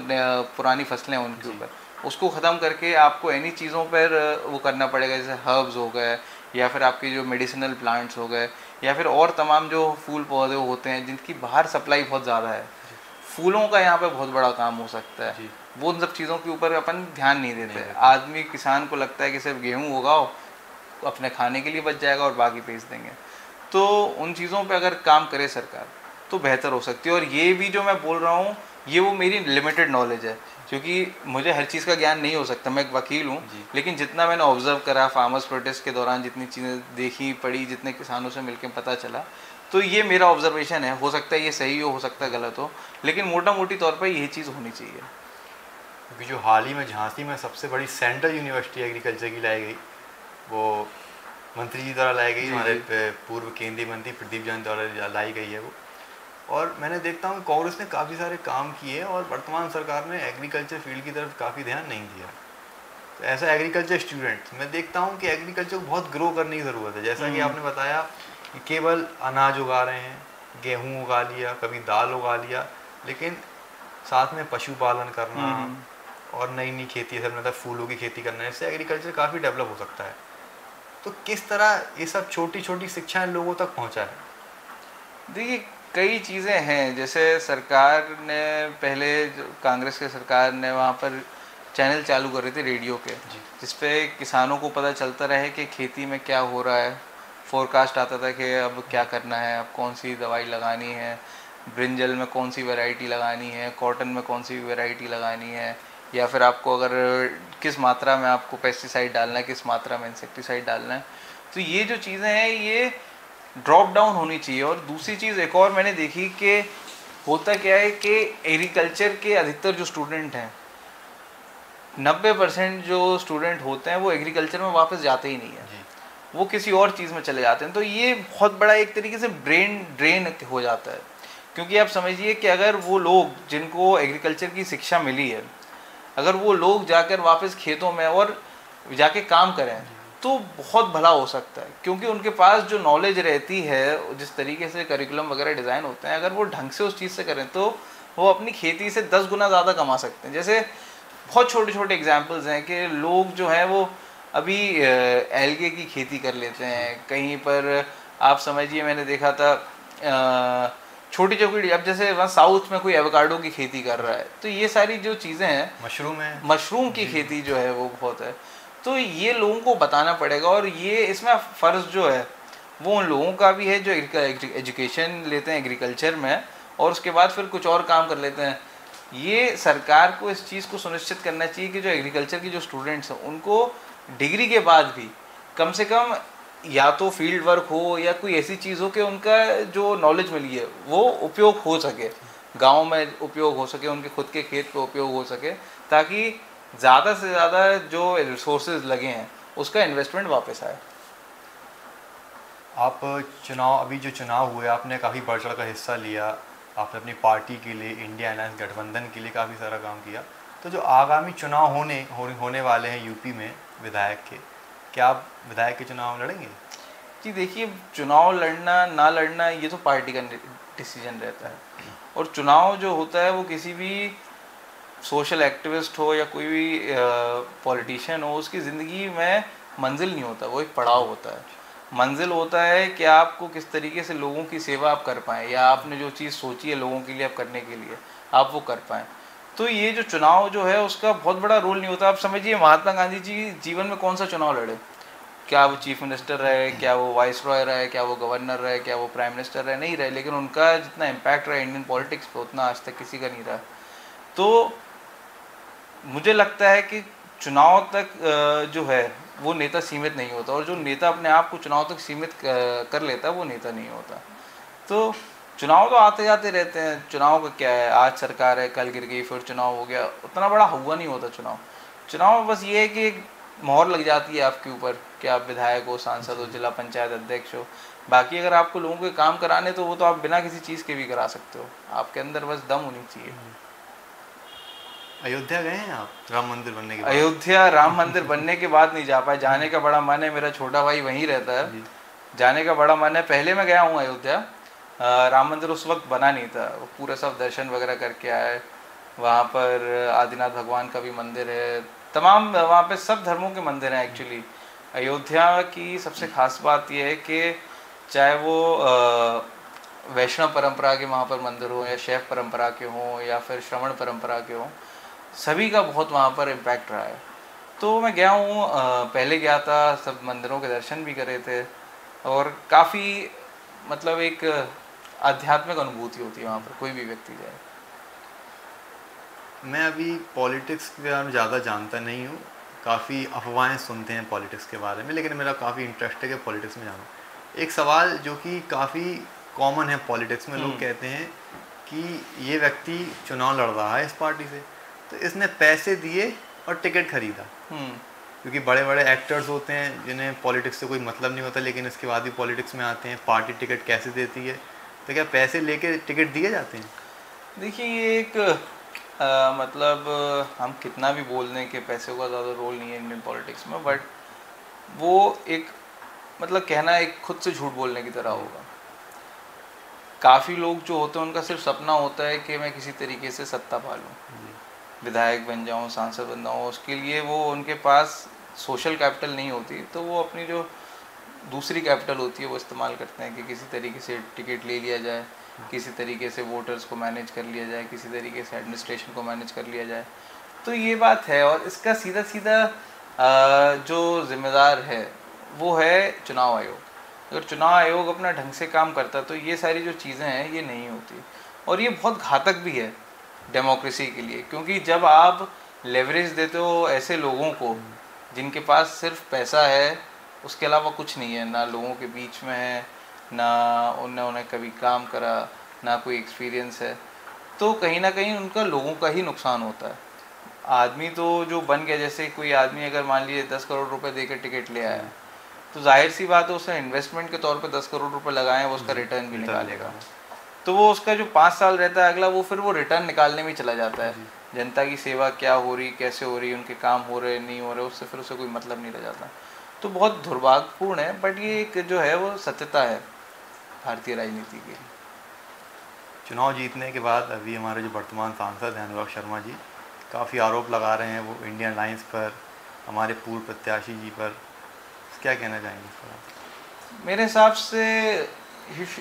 पुरानी फसलें हैं उनके जी। ऊपर, उसको ख़त्म करके आपको इन्हीं चीज़ों पर वो करना पड़ेगा, जैसे हर्ब्स हो गए या फिर आपके जो मेडिसिनल प्लांट्स हो गए या फिर और तमाम जो फूल पौधे होते हैं जिनकी बाहर सप्लाई बहुत ज़्यादा है। जी। फूलों का यहाँ पे बहुत बड़ा काम हो सकता है। जी। वो उन सब चीज़ों के ऊपर अपन ध्यान नहीं नहीं देते। देते। आदमी किसान को लगता है कि सिर्फ गेहूँ उगाओ, अपने खाने के लिए बच जाएगा और बाकी बेच देंगे। तो उन चीज़ों पे अगर काम करे सरकार तो बेहतर हो सकती है। और ये भी जो मैं बोल रहा हूँ ये वो मेरी लिमिटेड नॉलेज है, क्योंकि मुझे हर चीज़ का ज्ञान नहीं हो सकता, मैं एक वकील हूँ, जी। लेकिन जितना मैंने ऑब्जर्व करा फार्मर्स प्रोटेस्ट के दौरान, जितनी चीज़ें देखी पढ़ी, जितने किसानों से मिलकर पता चला, तो ये मेरा ऑब्जर्वेशन है। हो सकता है ये सही हो सकता है गलत हो, लेकिन मोटा मोटी तौर पर यही चीज़ होनी चाहिए। क्योंकि जो हाल ही में झांसी में सबसे बड़ी सेंट्रल यूनिवर्सिटी एग्रीकल्चर की लाई गई, वो मंत्री जी द्वारा लाई गई, हमारे पूर्व केंद्रीय मंत्री प्रदीप जैन द्वारा लाई गई है वो। और मैंने देखता हूँ कांग्रेस ने काफ़ी सारे काम किए और वर्तमान सरकार ने एग्रीकल्चर फील्ड की तरफ काफ़ी ध्यान नहीं दिया। तो ऐसा एग्रीकल्चर स्टूडेंट मैं देखता हूँ कि एग्रीकल्चर को बहुत ग्रो करने की ज़रूरत है। जैसा कि आपने बताया कि केवल अनाज उगा रहे हैं, गेहूँ उगा लिया, कभी दाल उगा लिया, लेकिन साथ में पशुपालन करना और नई नई खेती है, मतलब फूलों की खेती करना, इससे एग्रीकल्चर काफ़ी डेवलप हो सकता है। तो किस तरह ये सब छोटी छोटी शिक्षाएं लोगों तक पहुंचाए? देखिए कई चीज़ें हैं, जैसे सरकार ने पहले कांग्रेस के सरकार ने वहाँ पर चैनल चालू कर रहे थे रेडियो के, जिसपे किसानों को पता चलता रहे कि खेती में क्या हो रहा है। फोरकास्ट आता था कि अब क्या करना है, अब कौन सी दवाई लगानी है, ब्रिंजल में कौन सी वैरायटी लगानी है, कॉटन में कौन सी वैरायटी लगानी है, या फिर आपको अगर किस मात्रा में आपको पेस्टिसाइड डालना है, किस मात्रा में इंसेक्टिसाइड डालना है। तो ये जो चीज़ें हैं ये ड्रॉप डाउन होनी चाहिए। और दूसरी चीज़ एक और मैंने देखी कि होता क्या है कि एग्रीकल्चर के अधिकतर जो स्टूडेंट हैं, 90% जो स्टूडेंट होते हैं वो एग्रीकल्चर में वापस जाते ही नहीं है, वो किसी और चीज़ में चले जाते हैं। तो ये बहुत बड़ा एक तरीके से ब्रेन ड्रेन हो जाता है। क्योंकि आप समझिए कि अगर वो लोग जिनको एग्रीकल्चर की शिक्षा मिली है, अगर वो लोग जाकर वापस खेतों में और जाके काम करें तो बहुत भला हो सकता है। क्योंकि उनके पास जो नॉलेज रहती है, जिस तरीके से करिकुलम वगैरह डिज़ाइन होते हैं, अगर वो ढंग से उस चीज़ से करें तो वो अपनी खेती से 10 गुना ज़्यादा कमा सकते हैं। जैसे बहुत छोटे छोटे एग्जांपल्स हैं कि लोग जो हैं वो अभी एल्गे की खेती कर लेते हैं कहीं पर। आप समझिए मैंने देखा था छोटी छोटी, अब जैसे वहाँ साउथ में कोई एवोकाडो की खेती कर रहा है, तो ये सारी जो चीज़ें हैं, मशरूम है, मशरूम की खेती जो है वो बहुत है। तो ये लोगों को बताना पड़ेगा। और ये इसमें फ़र्ज़ जो है वो उन लोगों का भी है जो एजुकेशन लेते हैं एग्रीकल्चर में और उसके बाद फिर कुछ और काम कर लेते हैं। ये सरकार को इस चीज़ को सुनिश्चित करना चाहिए कि जो एग्रीकल्चर की जो स्टूडेंट्स हैं उनको डिग्री के बाद भी कम से कम या तो फील्ड वर्क हो या कोई ऐसी चीज़ हो कि उनका जो नॉलेज मिली है वो उपयोग हो सके, गांव में उपयोग हो सके, उनके खुद के खेत पे उपयोग हो सके, ताकि ज़्यादा से ज़्यादा जो रिसोर्सेज लगे हैं उसका इन्वेस्टमेंट वापस आए। आप चुनाव, अभी जो चुनाव हुए आपने काफ़ी बढ़ चढ़ का हिस्सा लिया, आपने अपनी पार्टी के लिए, इंडिया अलायंस गठबंधन के लिए काफ़ी सारा काम किया। तो जो आगामी चुनाव होने वाले हैं यूपी में विधायक के, क्या आप विधायक के चुनाव लड़ेंगे? जी देखिए, चुनाव लड़ना ना लड़ना ये तो पार्टी का डिसीजन रहता है। और चुनाव जो होता है वो किसी भी सोशल एक्टिविस्ट हो या कोई भी पॉलिटिशियन हो, उसकी ज़िंदगी में मंजिल नहीं होता, वो एक पड़ाव होता है। मंजिल होता है कि आपको किस तरीके से लोगों की सेवा आप कर पाएँ, या आपने जो चीज़ सोची है लोगों के लिए आप करने के लिए आप वो कर पाएँ। तो ये जो चुनाव जो है उसका बहुत बड़ा रोल नहीं होता। आप समझिए महात्मा गांधी जी जीवन में कौन सा चुनाव लड़े, क्या वो चीफ मिनिस्टर रहे, क्या वो वाइस रॉय रहे, क्या वो गवर्नर रहे, क्या वो प्राइम मिनिस्टर रहे, नहीं रहे, लेकिन उनका जितना इम्पैक्ट रहा इंडियन पॉलिटिक्स पे उतना आज तक किसी का नहीं रहा। तो मुझे लगता है कि चुनाव तक जो है वो नेता सीमित नहीं होता, और जो नेता अपने आप को चुनाव तक सीमित कर लेता है वो नेता नहीं होता। तो चुनाव तो आते जाते रहते हैं, चुनाव का क्या है, आज सरकार है कल गिर गई फिर चुनाव हो गया, उतना बड़ा हुआ नहीं होता चुनाव। चुनाव बस ये है कि मोहर लग जाती है आपके ऊपर कि आप विधायक हो, सांसद हो, जिला पंचायत अध्यक्ष हो। बाकी अगर आपको लोगों के काम कराने तो वो तो आप बिना किसी चीज़ के भी करा सकते हो, आपके अंदर बस दम होनी चाहिए। अयोध्या गए हैं आप राम मंदिर बनने के बाद? अयोध्या राम मंदिर बनने के बाद नहीं जा पाए, जाने का बड़ा मन है, मेरा छोटा भाई वहीं रहता है, जी। जाने का बड़ा मन है। पहले मैं गया हूँ अयोध्या, राम मंदिर उस वक्त बना नहीं था, वो पूरे सब दर्शन वगैरह करके आए। वहाँ पर आदिनाथ भगवान का भी मंदिर है, तमाम वहाँ पे सब धर्मों के मंदिर हैं एक्चुअली। अयोध्या की सबसे खास बात यह है कि चाहे वो वैष्णव परंपरा के वहाँ पर मंदिर हो, या शैव परंपरा के हों, या फिर श्रवण परंपरा के हों, सभी का बहुत वहाँ पर इम्पैक्ट रहा है। तो मैं गया हूँ, पहले गया था, सब मंदिरों के दर्शन भी करे थे, और काफ़ी मतलब एक आध्यात्मिक अनुभूति होती है वहाँ पर, कोई भी व्यक्ति जाए। मैं अभी पॉलिटिक्स के बारे में ज़्यादा जानता नहीं हूँ, काफ़ी अफवाहें सुनते हैं पॉलिटिक्स के बारे में, लेकिन मेरा काफ़ी इंटरेस्ट है कि पॉलिटिक्स में जाना। एक सवाल जो कि काफ़ी कॉमन है पॉलिटिक्स में, लोग कहते हैं कि ये व्यक्ति चुनाव लड़ रहा है इस पार्टी से, तो इसने पैसे दिए और टिकट खरीदा। क्योंकि बड़े बड़े एक्टर्स होते हैं जिन्हें पॉलिटिक्स से कोई मतलब नहीं होता, लेकिन इसके बाद भी पॉलिटिक्स में आते हैं। पार्टी टिकट कैसे देती है, तो क्या पैसे लेके टिकट दिए जाते हैं? देखिए, ये एक मतलब हम कितना भी बोल दें कि पैसे का ज़्यादा रोल नहीं है इंडियन पॉलिटिक्स में, बट वो एक मतलब कहना एक खुद से झूठ बोलने की तरह होगा। काफ़ी लोग जो होते हैं उनका सिर्फ सपना होता है कि मैं किसी तरीके से सत्ता पा लूँ, विधायक बन जाऊँ, सांसद बन जाऊँ। उसके लिए वो उनके पास सोशल कैपिटल नहीं होती, तो वो अपनी जो दूसरी कैपिटल होती है वो इस्तेमाल करते हैं कि किसी तरीके से टिकट ले लिया जाए, किसी तरीके से वोटर्स को मैनेज कर लिया जाए, किसी तरीके से एडमिनिस्ट्रेशन को मैनेज कर लिया जाए। तो ये बात है, और इसका सीधा सीधा जो जिम्मेदार है वो है चुनाव आयोग। अगर चुनाव आयोग अपना ढंग से काम करता तो ये सारी जो चीज़ें हैं ये नहीं होती, और ये बहुत घातक भी है डेमोक्रेसी के लिए, क्योंकि जब आप लेवरेज देते हो ऐसे लोगों को जिनके पास सिर्फ पैसा है, उसके अलावा कुछ नहीं है, ना लोगों के बीच में है, ना उन्हें कभी काम करा, ना कोई एक्सपीरियंस है, तो कहीं ना कहीं उनका लोगों का ही नुकसान होता है। आदमी तो जो बन गया, जैसे कोई आदमी अगर मान लीजिए 10 करोड़ रुपए देकर टिकट ले आया, तो जाहिर सी बात है उसने इन्वेस्टमेंट के तौर पे 10 करोड़ रुपए लगाए हैं, वो उसका रिटर्न भी निकालेगा। तो वो उसका जो 5 साल रहता है अगला, वो फिर वो रिटर्न निकालने में चला जाता है। जनता की सेवा क्या हो रही, कैसे हो रही, उनके काम हो रहे नहीं हो रहे, उससे फिर उसे कोई मतलब नहीं रह जाता। तो बहुत दुर्भाग्यपूर्ण है, बट ये एक जो है वो सत्यता है भारतीय राजनीति की। चुनाव जीतने के बाद अभी हमारे जो वर्तमान सांसद हैं अनुराग शर्मा जी, काफ़ी आरोप लगा रहे हैं वो इंडियन अलायंस पर, हमारे पूर्व प्रत्याशी जी पर। क्या कहना चाहेंगे इस पर? मेरे हिसाब से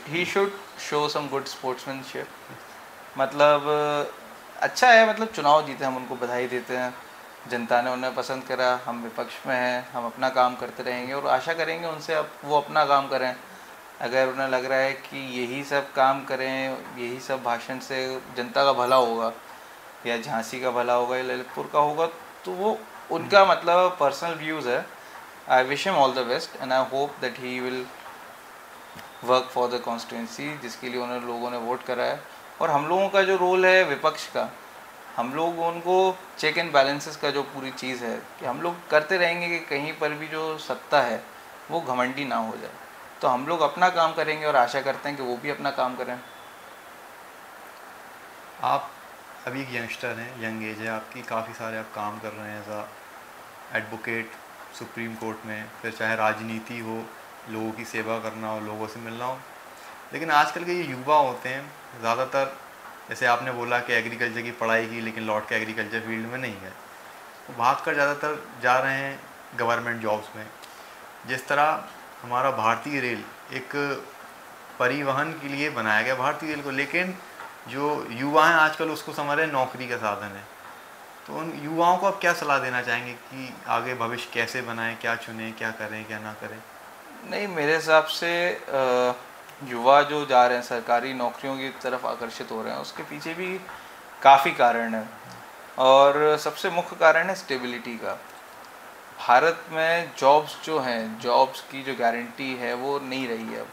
he should show some good sportsmanship. मतलब अच्छा है, मतलब चुनाव जीते, हम उनको बधाई देते हैं, जनता ने उन्हें पसंद करा, हम विपक्ष में हैं, हम अपना काम करते रहेंगे और आशा करेंगे उनसे अब वो अपना काम करें। अगर उन्हें लग रहा है कि यही सब काम करें, यही सब भाषण से जनता का भला होगा, या झांसी का भला होगा, या ललितपुर का होगा, तो वो उनका मतलब पर्सनल व्यूज़ है। I wish him all the best and I hope that he will work for the constituency जिसके लिए उन्हें लोगों ने वोट करा है। और हम लोगों का जो रोल है विपक्ष का, हम लोग उनको चेक एंड बैलेंसेस का जो पूरी चीज़ है कि हम लोग करते रहेंगे कि कहीं पर भी जो सत्ता है वो घमंडी ना हो जाए। तो हम लोग अपना काम करेंगे और आशा करते हैं कि वो भी अपना काम करें। आप अभी एक यंगस्टर हैं, यंग एज है आपकी, काफ़ी सारे आप काम कर रहे हैं एज आ एडवोकेट सुप्रीम कोर्ट में, फिर चाहे राजनीति हो, लोगों की सेवा करना हो, लोगों से मिलना हो। लेकिन आजकल के ये युवा होते हैं ज़्यादातर, जैसे आपने बोला कि एग्रीकल्चर की पढ़ाई की लेकिन लौट के एग्रीकल्चर फील्ड में नहीं गए, तो भाग कर ज़्यादातर जा रहे हैं गवर्नमेंट जॉब्स में। जिस तरह हमारा भारतीय रेल एक परिवहन के लिए बनाया गया भारतीय रेल को, लेकिन जो युवा हैं आजकल उसको समझ रहे हैं नौकरी का साधन है। तो उन युवाओं को आप क्या सलाह देना चाहेंगे कि आगे भविष्य कैसे बनाएं, क्या चुनें, क्या करें, क्या ना करें? नहीं, मेरे हिसाब से युवा जो जा रहे हैं सरकारी नौकरियों की तरफ आकर्षित हो रहे हैं, उसके पीछे भी काफ़ी कारण है, और सबसे मुख्य कारण है स्टेबिलिटी का। भारत में जॉब्स जो हैं, जॉब्स की जो गारंटी है वो नहीं रही है। अब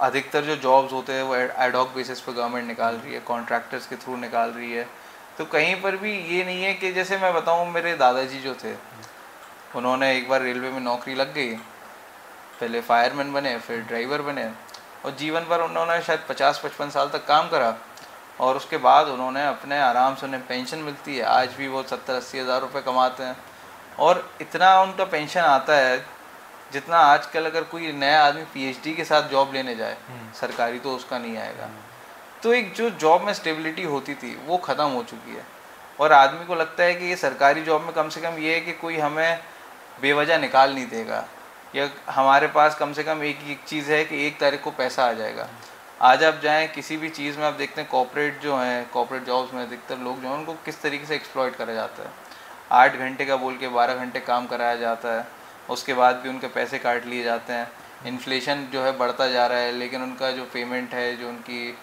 अधिकतर जो जॉब्स होते हैं वो एडहॉक बेसिस पे गवर्नमेंट निकाल रही है, कॉन्ट्रैक्टर्स के थ्रू निकाल रही है। तो कहीं पर भी ये नहीं है कि, जैसे मैं बताऊं, मेरे दादाजी जो थे उन्होंने एक बार रेलवे में नौकरी लग गई, पहले फायरमैन बने, फिर ड्राइवर बने, और जीवन भर उन्होंने शायद 50-55 साल तक काम करा, और उसके बाद उन्होंने अपने आराम से उन्हें पेंशन मिलती है। आज भी वो 70-80 हज़ार रुपये कमाते हैं और इतना उनका पेंशन आता है जितना आजकल अगर कोई नया आदमी पीएचडी के साथ जॉब लेने जाए सरकारी तो उसका नहीं आएगा। तो एक जो जॉब में स्टेबिलिटी होती थी वो ख़त्म हो चुकी है और आदमी को लगता है कि ये सरकारी जॉब में कम से कम ये है कि कोई हमें बेवजह निकाल नहीं देगा, या हमारे पास कम से कम एक चीज़ है कि 1 तारीख को पैसा आ जाएगा। आज आप जाएं किसी भी चीज़ में, आप देखते हैं कॉर्पोरेट जो हैं, कॉर्पोरेट जॉब्स में अधिकतर लोग जो हैं उनको किस तरीके से एक्सप्लॉइट करा जाता है। 8 घंटे का बोल के 12 घंटे काम कराया जाता है, उसके बाद भी उनके पैसे काट लिए जाते हैं। इन्फ्लेशन जो है बढ़ता जा रहा है लेकिन उनका जो पेमेंट है, जो उनकी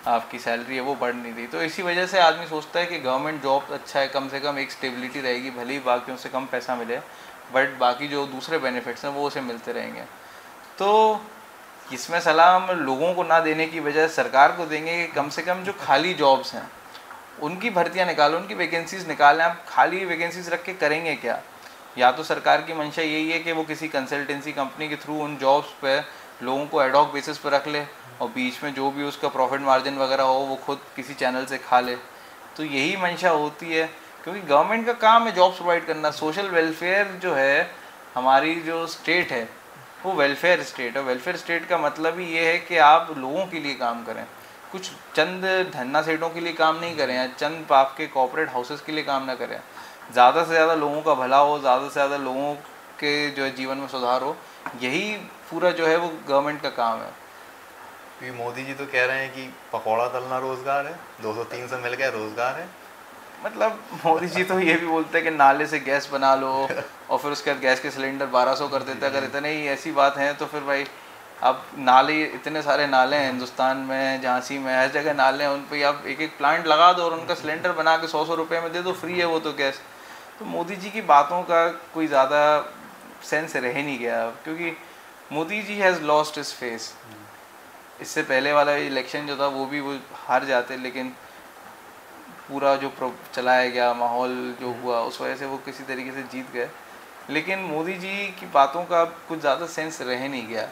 आपकी सैलरी है वो बढ़ नहीं रही। तो इसी वजह से आदमी सोचता है कि गवर्नमेंट जॉब अच्छा है, कम से कम एक स्टेबिलिटी रहेगी, भले ही बाकियों से कम पैसा मिले बट बाकी जो दूसरे बेनिफिट्स हैं वो उसे मिलते रहेंगे। तो इसमें सलाह हम लोगों को ना देने की बजाय सरकार को देंगे कि कम से कम जो खाली जॉब्स हैं उनकी भर्तियां निकालो, उनकी वैकेंसीज निकालें। आप खाली वैकेंसीज रख के करेंगे क्या? या तो सरकार की मंशा यही है कि वो किसी कंसल्टेंसी कंपनी के थ्रू उन जॉब्स पे लोगों को एडॉक बेसिस पर रख ले और बीच में जो भी उसका प्रॉफिट मार्जिन वगैरह हो वो खुद किसी चैनल से खा ले। तो यही मंशा होती है, क्योंकि गवर्नमेंट का काम है जॉब्स प्रोवाइड करना। सोशल वेलफेयर जो है, हमारी जो स्टेट है वो वेलफेयर स्टेट है। वेलफेयर स्टेट का मतलब ही ये है कि आप लोगों के लिए काम करें, कुछ चंद धन्ना सेठों के लिए काम नहीं करें या चंद आपके कॉर्पोरेट हाउसेस के लिए काम ना करें। ज़्यादा से ज़्यादा लोगों का भला हो, ज़्यादा से ज़्यादा लोगों के जो है जीवन में सुधार हो, यही पूरा जो है वो गवर्नमेंट का काम है। क्योंकि मोदी जी तो कह रहे हैं कि पकौड़ा तलना रोज़गार है, 200-300 मिल गया रोज़गार है। मतलब मोदी जी तो ये भी बोलते हैं कि नाले से गैस बना लो और फिर उसके बाद गैस के सिलेंडर 1200 कर देते हैं। अगर इतने ही ऐसी बात है तो फिर भाई अब नाले, इतने सारे नाले हैं हिंदुस्तान में, झांसी में, हर जगह नाले हैं, उन पर आप एक एक प्लांट लगा दो और उनका सिलेंडर बना के 100-100 रुपये में दे दो, फ्री है वो तो गैस। तो मोदी जी की बातों का कोई ज़्यादा सेंस रह नहीं गया, क्योंकि Modi ji has lost his face. इससे पहले वाला इलेक्शन जो था वो भी वो हार जाते, लेकिन पूरा जो चलाया गया माहौल जो हुआ उस वजह से वो किसी तरीके से जीत गए। लेकिन मोदी जी की बातों का कुछ ज़्यादा सेंस रह नहीं गया।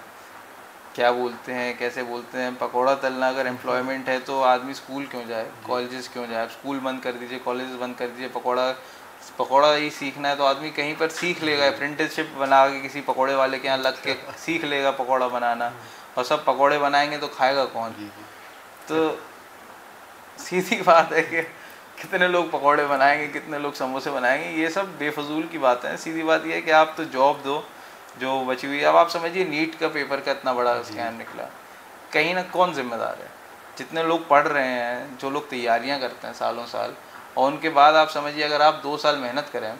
क्या बोलते हैं, कैसे बोलते हैं, पकौड़ा तलना अगर एम्प्लॉयमेंट है तो आदमी स्कूल क्यों जाए, कॉलेजेस क्यों जाए? स्कूल बंद कर दीजिए, कॉलेजेस बंद कर दीजिए। पकौड़ा ही सीखना है तो आदमी कहीं पर सीख लेगा, अप्रेंटिसशिप बना के किसी पकौड़े वाले के यहाँ लग के सीख लेगा पकौड़ा बनाना, और सब पकौड़े बनाएंगे तो खाएगा कौन? तो सीधी बात है कि कितने लोग पकौड़े बनाएंगे, कितने लोग समोसे बनाएंगे, ये सब बेफजूल की बातें हैं। सीधी बात ये है कि आप तो जॉब दो जो बची हुई। अब आप समझिए नीट का पेपर का इतना बड़ा स्कैम निकला, कहीं ना कौन जिम्मेदार है? जितने लोग पढ़ रहे हैं, जो लोग तैयारियां करते हैं सालों साल, और उनके बाद आप समझिए अगर आप 2 साल मेहनत करें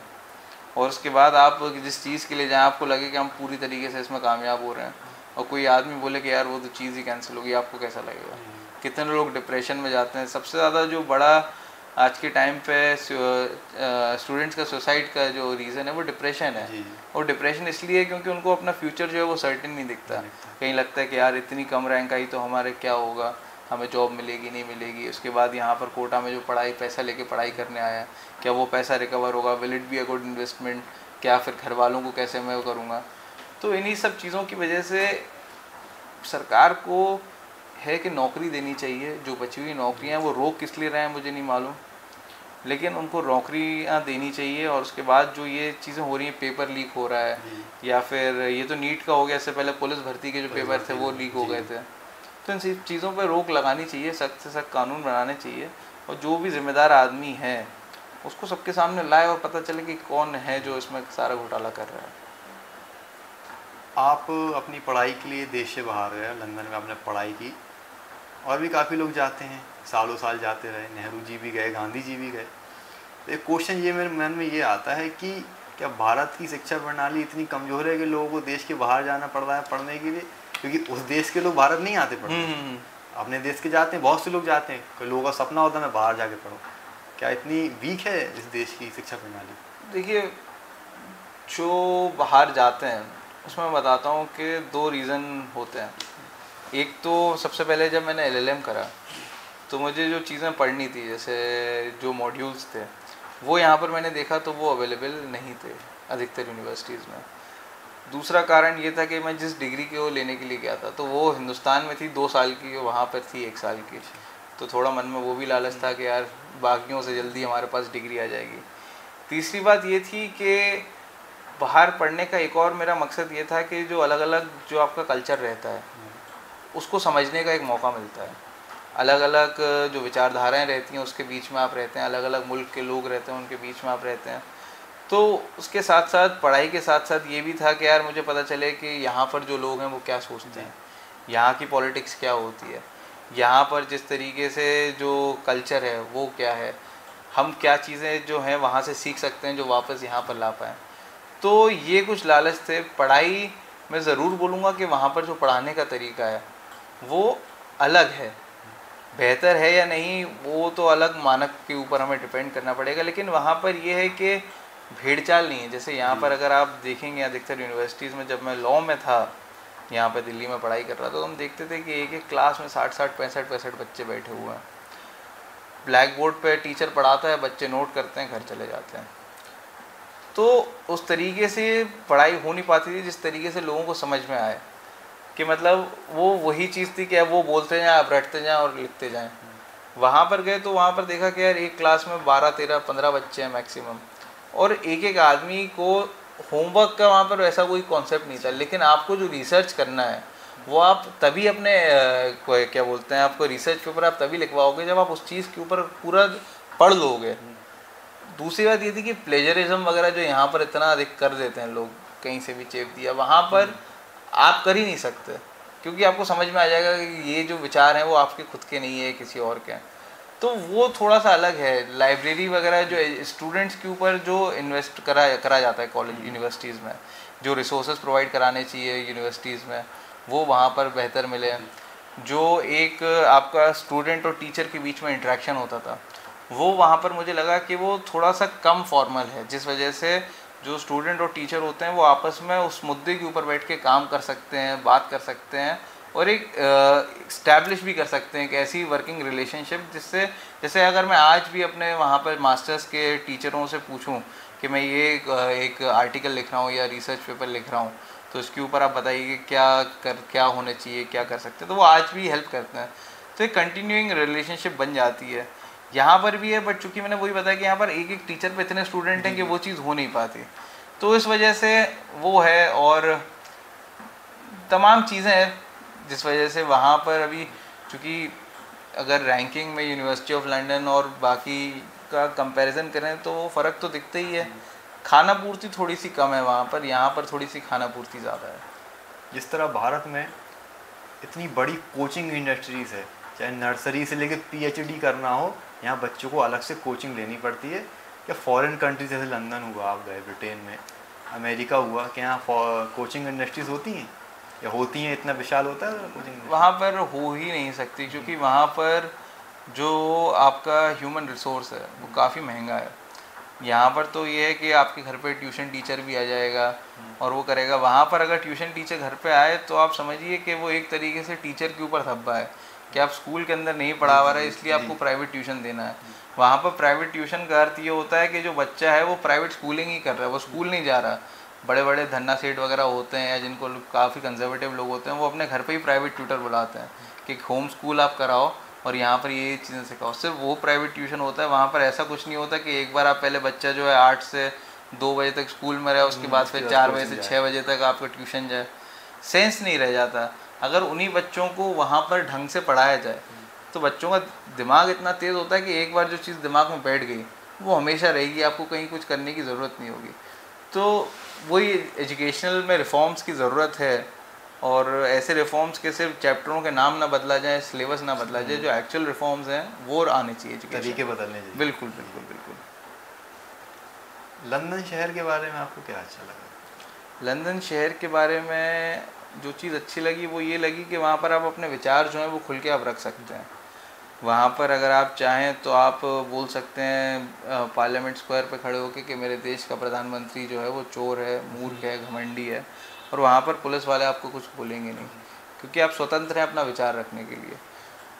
और उसके बाद आप जिस चीज़ के लिए जाएँ आपको लगे कि हम पूरी तरीके से इसमें कामयाब हो रहे हैं, और कोई आदमी बोले कि यार वो तो चीज़ ही कैंसिल होगी, आपको कैसा लगेगा? कितने लोग डिप्रेशन में जाते हैं। सबसे ज़्यादा जो बड़ा आज के टाइम पे स्टूडेंट्स का सुसाइड का जो रीज़न है वो डिप्रेशन है। और डिप्रेशन इसलिए है क्योंकि उनको अपना फ्यूचर जो है वो सर्टेन नहीं दिखता। कहीं लगता है कि यार इतनी कम रैंक आई तो हमारे क्या होगा, हमें जॉब मिलेगी नहीं मिलेगी। उसके बाद यहाँ पर कोटा में जो पैसा लेके पढ़ाई करने आया, क्या वो पैसा रिकवर होगा? Will it be a good investment? क्या फिर घर वालों को कैसे मैं करूँगा? तो इन्हीं सब चीज़ों की वजह से सरकार को है कि नौकरी देनी चाहिए। जो बची हुई नौकरियां वो रोक किस लिए रहे हैं मुझे नहीं मालूम, लेकिन उनको नौकरियां देनी चाहिए। और उसके बाद जो ये चीज़ें हो रही हैं, पेपर लीक हो रहा है, या फिर ये तो नीट का हो गया, इससे पहले पुलिस भर्ती के जो पेपर थे वो लीक हो गए थे। तो इन सब चीज़ों पर रोक लगानी चाहिए, सख्त से सख्त कानून बनाने चाहिए, और जो भी जिम्मेदार आदमी है उसको सबके सामने लाए और पता चले कि कौन है जो इसमें सारा घोटाला कर रहा है। आप अपनी पढ़ाई के लिए देश से बाहर गए, लंदन में आपने पढ़ाई की, और भी काफ़ी लोग जाते हैं, सालों साल जाते रहे, नेहरू जी भी गए, गांधी जी भी गए। तो एक क्वेश्चन ये मेरे मन में ये आता है कि क्या भारत की शिक्षा प्रणाली इतनी कमज़ोर है कि लोगों को देश के बाहर जाना पड़ रहा है पढ़ने के लिए? क्योंकि उस देश के लोग भारत नहीं आते पढ़ने, अपने देश के जाते हैं, बहुत से लोग जाते हैं। कोई लोगों का सपना होता है मैं बाहर जाके पढ़ूँ। क्या इतनी वीक है इस देश की शिक्षा प्रणाली? देखिए, जो बाहर जाते हैं उसमें मैं बताता हूँ कि 2 रीज़न होते हैं। एक तो सबसे पहले जब मैंने LLM करा तो मुझे जो चीज़ें पढ़नी थी, जैसे जो मॉड्यूल्स थे वो यहाँ पर मैंने देखा तो वो अवेलेबल नहीं थे अधिकतर यूनिवर्सिटीज़ में। दूसरा कारण ये था कि मैं जिस डिग्री को लेने के लिए गया था तो वो हिंदुस्तान में थी 2 साल की, वहाँ पर थी 1 साल की। तो थोड़ा मन में वो भी लालच था कि यार बाकियों से जल्दी हमारे पास डिग्री आ जाएगी। तीसरी बात ये थी कि बाहर पढ़ने का एक और मेरा मकसद ये था कि जो अलग अलग जो आपका कल्चर रहता है उसको समझने का एक मौका मिलता है। अलग अलग जो विचारधाराएं रहती हैं उसके बीच में आप रहते हैं, अलग अलग मुल्क के लोग रहते हैं उनके बीच में आप रहते हैं। तो उसके साथ साथ पढ़ाई के साथ साथ ये भी था कि यार मुझे पता चले कि यहाँ पर जो लोग हैं वो क्या सोचते हैं, यहाँ की पॉलिटिक्स क्या होती है, यहाँ पर जिस तरीके से जो कल्चर है वो क्या है, हम क्या चीज़ें जो हैं वहाँ से सीख सकते हैं जो वापस यहाँ पर ला पाएँ। तो ये कुछ लालच थे। पढ़ाई मैं ज़रूर बोलूँगा कि वहाँ पर जो पढ़ाने का तरीका है वो अलग है, बेहतर है या नहीं वो तो अलग मानक के ऊपर हमें डिपेंड करना पड़ेगा, लेकिन वहाँ पर ये है कि भीड़ चाल नहीं है। जैसे यहाँ पर अगर आप देखेंगे अधिकतर यूनिवर्सिटीज़ में, जब मैं लॉ में था यहाँ पर दिल्ली में पढ़ाई कर रहा था, तो हम देखते थे कि एक एक क्लास में 60-60 65-65 बच्चे बैठे हुए हैं। ब्लैक बोर्ड पे टीचर पढ़ाता है, बच्चे नोट करते हैं, घर चले जाते हैं। तो उस तरीके से पढ़ाई हो नहीं पाती थी जिस तरीके से लोगों को समझ में आए कि मतलब वो वही चीज़ थी कि अब वो बोलते जाएं, आप रटते जाएं और लिखते जाएं। वहाँ पर गए तो वहाँ पर देखा कि यार एक क्लास में 12 13 15 बच्चे हैं मैक्सिमम, और एक एक आदमी को होमवर्क का वहाँ पर वैसा कोई कॉन्सेप्ट नहीं था। लेकिन आपको जो रिसर्च करना है वो आप तभी अपने क्या बोलते हैं, आपको रिसर्च पेपर आप तभी लिखवाओगे जब आप उस चीज़ के ऊपर पूरा पढ़ लोगे। दूसरी बात ये थी कि प्लेजरिज्म वगैरह जो यहाँ पर इतना अधिक कर देते हैं लोग, कहीं से भी चेप दिया, वहाँ पर आप कर ही नहीं सकते, क्योंकि आपको समझ में आ जाएगा कि ये जो विचार हैं वो आपके खुद के नहीं है, किसी और के हैं। तो वो थोड़ा सा अलग है। लाइब्रेरी वगैरह जो स्टूडेंट्स के ऊपर जो इन्वेस्ट करा जाता है कॉलेज यूनिवर्सिटीज़ में, जो रिसोर्सेज प्रोवाइड कराने चाहिए यूनिवर्सिटीज़ में, वो वहाँ पर बेहतर मिले। जो एक आपका स्टूडेंट और टीचर के बीच में इंटरेक्शन होता था वो वहाँ पर मुझे लगा कि वो थोड़ा सा कम फॉर्मल है, जिस वजह से जो स्टूडेंट और टीचर होते हैं वो आपस में उस मुद्दे के ऊपर बैठ के काम कर सकते हैं, बात कर सकते हैं और एक इस्टेब्लिश भी कर सकते हैं एक ऐसी वर्किंग रिलेशनशिप जिससे, जैसे अगर मैं आज भी अपने वहाँ पर मास्टर्स के टीचरों से पूछूं कि मैं ये एक आर्टिकल लिख रहा हूँ या रिसर्च पेपर लिख रहा हूँ तो इसके ऊपर आप बताइए कि क्या होना चाहिए, क्या कर सकते हैं, तो वो आज भी हेल्प करते हैं। तो एक कंटिन्यूइंग रिलेशनशिप बन जाती है। यहाँ पर भी है, बट चूँकि मैंने वही बताया कि यहाँ पर एक एक टीचर पे इतने स्टूडेंट हैं कि वो चीज़ हो नहीं पाती, तो इस वजह से वो है। और तमाम चीज़ें हैं जिस वजह से वहाँ पर अभी, चूँकि अगर रैंकिंग में यूनिवर्सिटी ऑफ लंदन और बाकी का कंपैरिजन करें तो वो फ़र्क तो दिखता ही है। खाना पूर्ति थोड़ी सी कम है वहाँ पर, यहाँ पर थोड़ी सी खाना पूर्ति ज़्यादा है। जिस तरह भारत में इतनी बड़ी कोचिंग इंडस्ट्रीज़ है, चाहे नर्सरी से लेकर PhD करना हो, यहाँ बच्चों को अलग से कोचिंग लेनी पड़ती है। क्या फॉरेन कंट्री जैसे लंदन हुआ, आप गए ब्रिटेन में, अमेरिका हुआ, क्या यहाँ कोचिंग इंडस्ट्रीज़ होती हैं या होती हैं? इतना विशाल होता है कोचिंग? वहाँ पर हो ही नहीं सकती, क्योंकि वहाँ पर जो आपका ह्यूमन रिसोर्स है वो काफ़ी महंगा है। यहाँ पर तो ये है कि आपके घर पे ट्यूशन टीचर भी आ जाएगा और वो करेगा। वहाँ पर अगर ट्यूशन टीचर घर पे आए तो आप समझिए कि वो एक तरीके से टीचर के ऊपर धब्बा है कि आप स्कूल के अंदर नहीं पढ़ा रहे इसलिए आपको प्राइवेट ट्यूशन देना है। वहाँ पर प्राइवेट ट्यूशन का अर्थ ये होता है कि जो बच्चा है वो प्राइवेट स्कूलिंग ही कर रहा है, वो स्कूल नहीं जा रहा। बड़े बड़े धन्ना सेठ वगैरह होते हैं या जिनको काफ़ी कंजर्वेटिव लोग होते हैं, वो अपने घर पे ही प्राइवेट ट्यूटर बुलाते हैं कि होम स्कूल आप कराओ और यहाँ पर ये चीज़ें सिखाओ। सिर्फ वो प्राइवेट ट्यूशन होता है। वहाँ पर ऐसा कुछ नहीं होता कि एक बार आप पहले बच्चा जो है 8 से 2 बजे तक स्कूल में रहे, उसके बाद फिर 4 बजे से 6 बजे तक आपका ट्यूशन जाए। सेंस नहीं रह जाता। अगर उन्हीं बच्चों को वहाँ पर ढंग से पढ़ाया जाए तो बच्चों का दिमाग इतना तेज़ होता है कि एक बार जो चीज़ दिमाग में बैठ गई वो हमेशा रहेगी, आपको कहीं कुछ करने की ज़रूरत नहीं होगी। तो वही एजुकेशनल में रिफॉर्म्स की ज़रूरत है, और ऐसे रिफॉर्म्स के सिर्फ चैप्टरों के नाम ना बदला जाए, सिलेबस ना बदला जाए, जो एक्चुअल रिफॉर्म्स हैं वो आने चाहिए, तरीके बदलने चाहिए। बिल्कुल बिल्कुल बिल्कुल। लंदन शहर के बारे में आपको क्या अच्छा लगा? लंदन शहर के बारे में जो चीज़ अच्छी लगी वो ये लगी कि वहाँ पर आप अपने विचार जो हैं वो खुल के आप रख सकते हैं। वहाँ पर अगर आप चाहें तो आप बोल सकते हैं पार्लियामेंट स्क्वायर पे खड़े होकर कि मेरे देश का प्रधानमंत्री जो है वो चोर है, मूर्ख है, घमंडी है, और वहाँ पर पुलिस वाले आपको कुछ बोलेंगे नहीं, क्योंकि आप स्वतंत्र हैं अपना विचार रखने के लिए।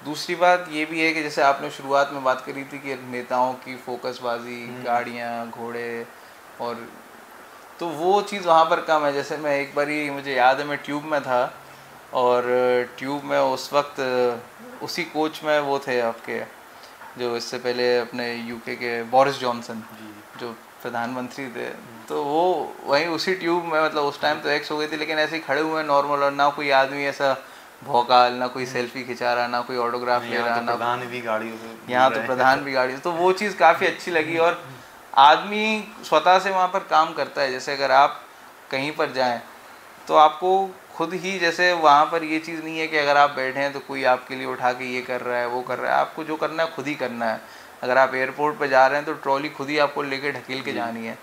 दूसरी बात ये भी है कि जैसे आपने शुरुआत में बात करी थी कि नेताओं की फोकसबाजी, गाड़ियाँ, घोड़े, और तो वो चीज़ वहाँ पर कम है। जैसे मैं एक बार ही, मुझे याद है मैं ट्यूब में था और ट्यूब में उस वक्त उसी कोच में वो थे आपके जो इससे पहले अपने यूके के बोरिस जॉनसन जो प्रधानमंत्री थे, तो वो वहीं उसी ट्यूब में, मतलब उस टाइम तो एक्स हो गई थी, लेकिन ऐसे ही खड़े हुए नॉर्मल, और ना कोई आदमी ऐसा भौकाल, ना कोई सेल्फी खिंचा रहा, ना कोई ऑटोग्राफ ले रहा, ना प्रधान भी गाड़ियों से, यहाँ तो प्रधान भी गाड़ी, तो वो चीज़ काफ़ी अच्छी लगी। और आदमी स्वतः से वहाँ पर काम करता है। जैसे अगर आप कहीं पर जाएं तो आपको खुद ही, जैसे वहाँ पर ये चीज़ नहीं है कि अगर आप बैठे हैं तो कोई आपके लिए उठा के ये कर रहा है वो कर रहा है, आपको जो करना है खुद ही करना है। अगर आप एयरपोर्ट पर जा रहे हैं तो ट्रॉली खुद ही आपको लेके ढकेल के जानी है।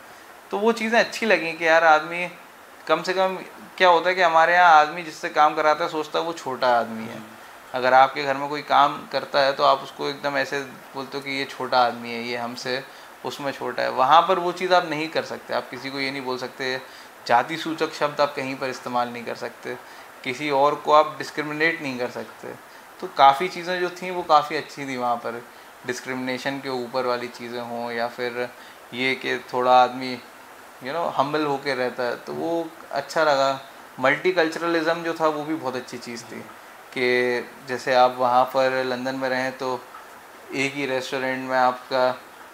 तो वो चीज़ें अच्छी लगी कि यार आदमी कम से कम, क्या होता है कि हमारे यहाँ आदमी जिससे काम कराता है सोचता है वो छोटा आदमी है। अगर आपके घर में कोई काम करता है तो आप उसको एकदम ऐसे बोलते हो कि ये छोटा आदमी है, ये हमसे उसमें छोटा है। वहाँ पर वो चीज़ आप नहीं कर सकते। आप किसी को ये नहीं बोल सकते, जाति सूचक शब्द आप कहीं पर इस्तेमाल नहीं कर सकते, किसी और को आप डिस्क्रिमिनेट नहीं कर सकते। तो काफ़ी चीज़ें जो थी वो काफ़ी अच्छी थी वहाँ पर, डिस्क्रिमिनेशन के ऊपर वाली चीज़ें हों, या फिर ये कि थोड़ा आदमी हम्बल होके रहता है, तो वो अच्छा लगा। मल्टीकल्चरलिज्म जो था वो भी बहुत अच्छी चीज़ थी कि जैसे आप वहाँ पर लंदन में रहें तो एक ही रेस्टोरेंट में आपका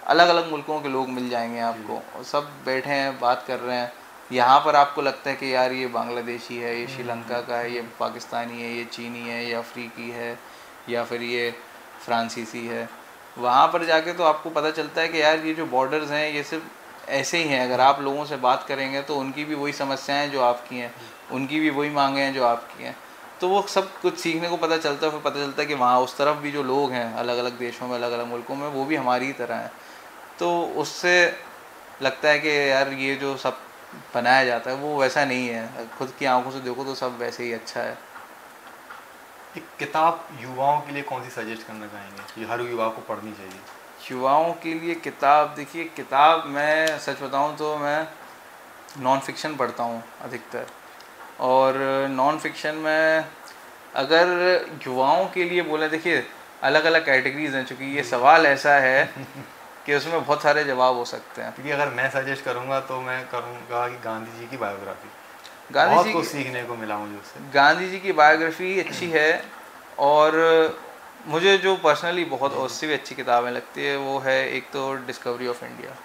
अलग अलग मुल्कों के लोग मिल जाएंगे आपको, और सब बैठे हैं बात कर रहे हैं। यहाँ पर आपको लगता है कि यार ये बांग्लादेशी है, ये श्रीलंका का है, ये पाकिस्तानी है, ये चीनी है, ये अफ्रीकी है, या फिर ये फ्रांसीसी है। वहाँ पर जाके तो आपको पता चलता है कि यार ये जो बॉर्डर्स हैं ये सिर्फ ऐसे ही हैं। अगर आप लोगों से बात करेंगे तो उनकी भी वही समस्याएं जो आपकी हैं, उनकी भी वही मांगे हैं जो आपकी हैं। तो वो सब कुछ सीखने को पता चलता है। फिर पता चलता है कि वहाँ उस तरफ भी जो लोग हैं अलग अलग देशों में, अलग अलग मुल्कों में, वो भी हमारी ही तरह हैं। तो उससे लगता है कि यार ये जो सब बनाया जाता है वो वैसा नहीं है, खुद की आंखों से देखो तो सब वैसे ही अच्छा है। एक किताब युवाओं के लिए कौन सी सजेस्ट करना चाहेंगे कि हर युवा को पढ़नी चाहिए? युवाओं के लिए किताब, देखिए किताब मैं सच बताऊं तो मैं नॉन फिक्शन पढ़ता हूं अधिकतर। और नॉन फिक्शन में अगर युवाओं के लिए बोले, देखिए अलग अलग कैटेगरीज हैं, चूँकि ये सवाल ऐसा है कि उसमें बहुत सारे जवाब हो सकते हैं। क्योंकि अगर मैं सजेस्ट करूंगा तो मैं करूंगा कि गांधी जी की बायोग्राफी, गांधी बहुत जी कुछ सीखने को मिला मुझे उससे। गांधी जी की बायोग्राफी अच्छी है। और मुझे जो पर्सनली बहुत उससे भी अच्छी किताबें लगती है वो है, एक तो discovery of India.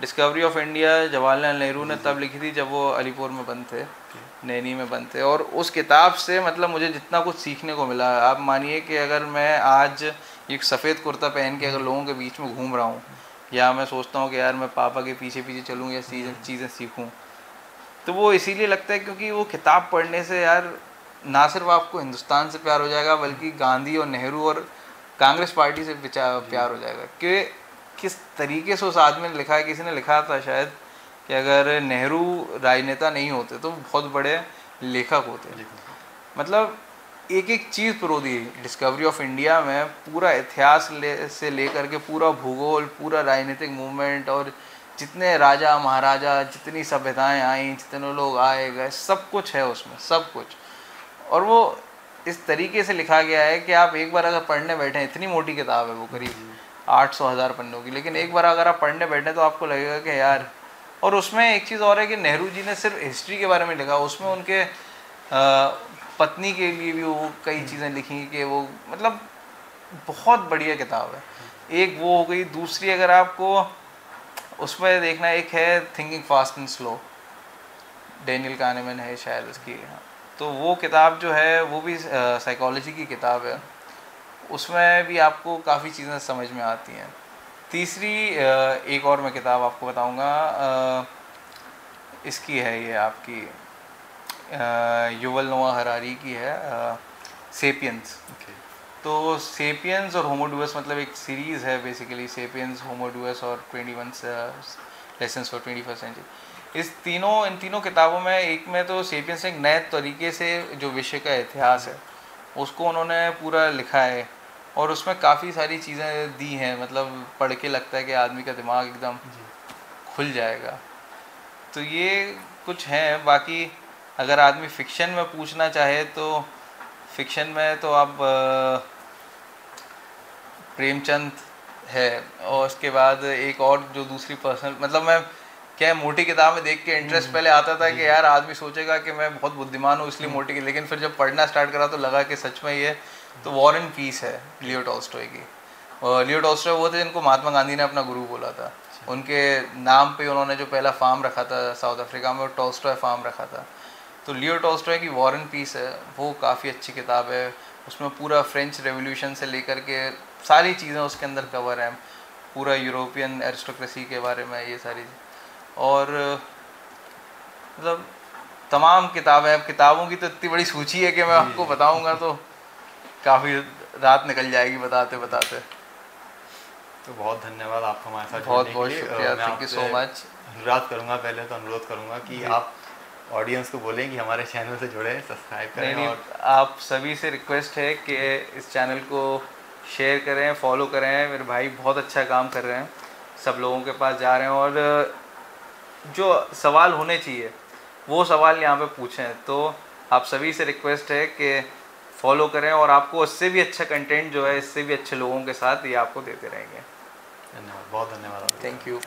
Discovery of India Jawaharlal Nehru ने तब लिखी थी जब वो अलीपुर में बंद थे, नैनी में बंद थे। और उस किताब से मतलब मुझे जितना कुछ सीखने को मिला, आप मानिए कि अगर मैं आज एक सफ़ेद कुर्ता पहन के अगर लोगों के बीच में घूम रहा हूँ, या मैं सोचता हूँ कि यार मैं पापा के पीछे पीछे चलूँ या चीज़ें सीखूँ, तो वो इसीलिए लगता है क्योंकि वो किताब पढ़ने से यार ना सिर्फ आपको हिंदुस्तान से प्यार हो जाएगा, बल्कि गांधी और नेहरू और कांग्रेस पार्टी से प्यार हो जाएगा। कि किस तरीके से उस आदमी ने लिखा है, किसी ने लिखा था शायद कि अगर नेहरू राजनेता नहीं होते तो बहुत बड़े लेखक होते। मतलब एक एक चीज़ प्रो दी। डिस्कवरी ऑफ इंडिया में पूरा इतिहास से लेकर के पूरा भूगोल, पूरा राजनीतिक मूवमेंट, और जितने राजा महाराजा, जितनी सभ्यताएं आई, जितने लोग आए गए, सब कुछ है उसमें, सब कुछ। और वो इस तरीके से लिखा गया है कि आप एक बार अगर पढ़ने बैठे, इतनी मोटी किताब है वो, करीब 800,000 पन्नों की, लेकिन एक बार अगर आप पढ़ने बैठे तो आपको लगेगा कि यार। और उसमें एक चीज़ और है कि नेहरू जी ने सिर्फ हिस्ट्री के बारे में लिखा, उसमें उनके पत्नी के लिए भी वो कई चीज़ें लिखी कि वो मतलब बहुत बढ़िया किताब है। एक वो हो गई। दूसरी अगर आपको उसमें देखना, एक है thinking fast and slow, Daniel Kahneman है शायद उसकी। तो वो किताब जो है वो भी साइकोलॉजी की किताब है, उसमें भी आपको काफ़ी चीज़ें समझ में आती हैं। तीसरी एक और मैं किताब आपको बताऊंगा, इसकी है ये आपकी युवल नोआ हरारी की है, सेपियंस। तो सेपियंस और होमोडुअस मतलब एक सीरीज़ है बेसिकली, सेपियंस, होमोडुअस और 21 लेसन्स फॉर 21st सेंचुरी। इन तीनों किताबों में, एक में तो सेपियंस एक नए तरीके से जो विषय का इतिहास है उसको उन्होंने पूरा लिखा है, और उसमें काफ़ी सारी चीज़ें दी हैं। मतलब पढ़ के लगता है कि आदमी का दिमाग एकदम खुल जाएगा। तो ये कुछ हैं। बाकी अगर आदमी फ़िक्शन में पूछना चाहे तो फ़िक्शन में तो आप प्रेमचंद है, और उसके बाद एक और जो दूसरी पर्सनल, मतलब मैं क्या है, मोटी किताबें देख के इंटरेस्ट पहले आता था कि यार आदमी सोचेगा कि मैं बहुत बुद्धिमान हूँ इसलिए मोटी की, लेकिन फिर जब पढ़ना स्टार्ट करा तो लगा कि सच में ये तो वॉर एंड पीस है लियो टॉल्स्टॉय की। और लियो टॉल्स्टॉय वो थे जिनको महात्मा गांधी ने अपना गुरु बोला था। उनके नाम पे उन्होंने जो पहला फार्म रखा था साउथ अफ्रीका में, वो टॉल्स्टॉय फार्म रखा था। तो लियो टॉल्स्टॉय की वॉर एंड पीस है, वो काफ़ी अच्छी किताब है। उसमें पूरा फ्रेंच रेवोल्यूशन से लेकर के सारी चीज़ें उसके अंदर कवर हैं, पूरा यूरोपियन एरिस्टोक्रेसी के बारे में ये सारी। और मतलब तमाम किताबें, अब किताबों की तो इतनी बड़ी सूची है कि मैं आपको बताऊंगा तो काफ़ी रात निकल जाएगी बताते बताते। तो बहुत धन्यवाद आपका हमारे साथ बहुत जुड़ने बहुत के लिए। शुक्रिया, मैं थैंक यू सो मच। अनुरोध करूँगा, पहले तो अनुरोध करूँगा कि आप ऑडियंस को बोलें कि हमारे चैनल से जुड़े, सब्सक्राइब करें। नहीं, और आप सभी से रिक्वेस्ट है कि इस चैनल को शेयर करें, फॉलो करें। मेरे भाई बहुत अच्छा काम कर रहे हैं, सब लोगों के पास जा रहे हैं और जो सवाल होने चाहिए वो सवाल यहाँ पे पूछें। तो आप सभी से रिक्वेस्ट है कि फॉलो करें और आपको उससे भी अच्छा कंटेंट जो है इससे भी अच्छे लोगों के साथ ये आपको देते रहेंगे। धन्यवाद, बहुत धन्यवाद। Thank you.